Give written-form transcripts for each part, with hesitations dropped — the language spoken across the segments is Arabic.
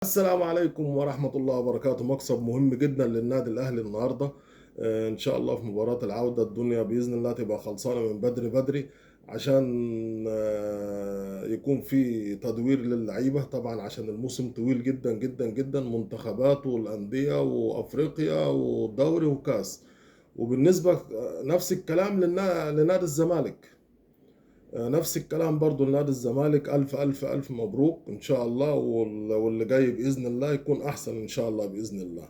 السلام عليكم ورحمة الله وبركاته. مكسب مهم جدا للنادي الأهلي النهاردة. إن شاء الله في مباراة العودة الدنيا بإذن الله تبقى خلصانة من بدري بدري، عشان يكون في تدوير للعيبة، طبعا عشان الموسم طويل جدا جدا جدا، منتخبات والأندية وأفريقيا والدوري وكاس. وبالنسبة نفس الكلام لنادي الزمالك. نفس الكلام برضو لنادي الزمالك. ألف ألف ألف مبروك إن شاء الله، واللي جاي بإذن الله يكون أحسن إن شاء الله بإذن الله.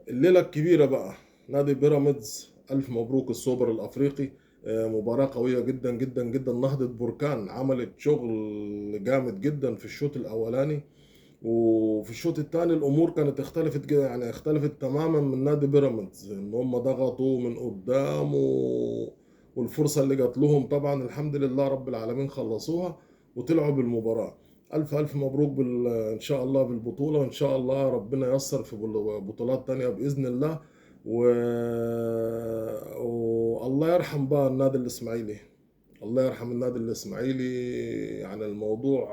الليلة الكبيرة بقى نادي بيراميدز، ألف مبروك السوبر الأفريقي. مباراة قوية جدا جدا جدا. نهضة بركان عملت شغل جامد جدا في الشوط الأولاني، وفي الشوط الثاني الامور كانت اختلفت يعني اختلفت تماما من نادي بيراميدز، ان هم ضغطوا من قدام والفرصه اللي جات لهم طبعا الحمد لله رب العالمين خلصوها وطلعوا بالمباراه. الف الف مبروك ان شاء الله بالبطوله، وان شاء الله ربنا ييسر في بطولات تانية باذن الله. و... والله يرحم بقى النادي الاسماعيلي. الله يرحم النادي الاسماعيلي. يعني الموضوع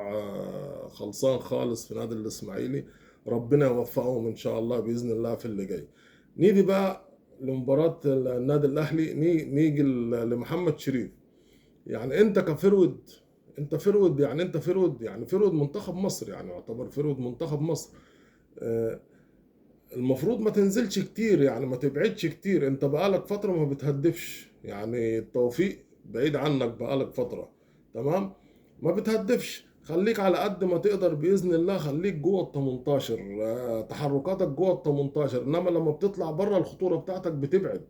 خلصان خالص في نادي الاسماعيلي. ربنا يوفقهم ان شاء الله باذن الله في اللي جاي. نيجي بقى لمباراة النادي الاهلي. نيجي لمحمد شريف. يعني انت كفرود، انت فرود، يعني انت فرود، يعني فرود منتخب مصر، يعني يعتبر فرود منتخب مصر. آه، المفروض ما تنزلش كتير، يعني ما تبعدش كتير. انت بقالك فترة ما بتهدفش، يعني التوفيق بعيد عنك بقالك فترة. تمام. ما بتهدفش، خليك على قد ما تقدر بإذن الله. خليك جوه ال 18، تحركاتك جوه ال 18، انما لما بتطلع بره الخطورة بتاعتك بتبعد.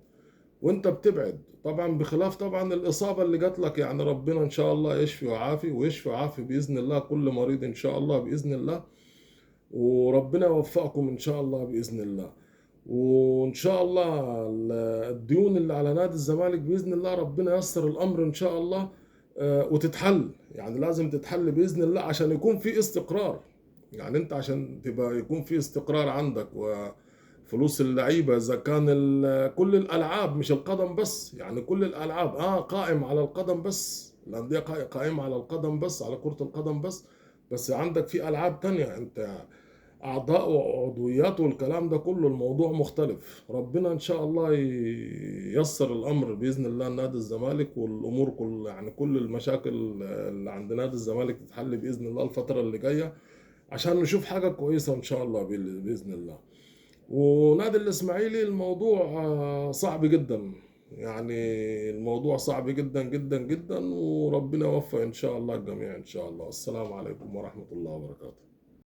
وانت بتبعد طبعا، بخلاف طبعا الإصابة اللي جات لك. يعني ربنا ان شاء الله يشفي ويعافي، ويشفي ويعافي بإذن الله كل مريض ان شاء الله بإذن الله. وربنا يوفقكم ان شاء الله باذن الله. وان شاء الله الديون اللي على نادي الزمالك باذن الله ربنا ييسر الامر ان شاء الله. وتتحل، يعني لازم تتحل باذن الله عشان يكون في استقرار. يعني انت عشان تبقى يكون في استقرار عندك، وفلوس اللعيبه اذا كان كل الالعاب مش القدم بس، يعني كل الالعاب قائم على القدم بس. الانديه قائمه على القدم بس، على كره القدم بس. بس عندك في العاب تانية، انت اعضاء وعضويات والكلام ده كله الموضوع مختلف. ربنا ان شاء الله ييسر الامر باذن الله لنادي الزمالك، والامور يعني كل المشاكل اللي عند نادي الزمالك تتحل باذن الله الفتره اللي جايه، عشان نشوف حاجه كويسه ان شاء الله باذن الله. ونادي الاسماعيلي الموضوع صعب جدا. يعني الموضوع صعب جدا جدا جدا، وربنا يوفق ان شاء الله الجميع ان شاء الله. السلام عليكم ورحمه الله وبركاته.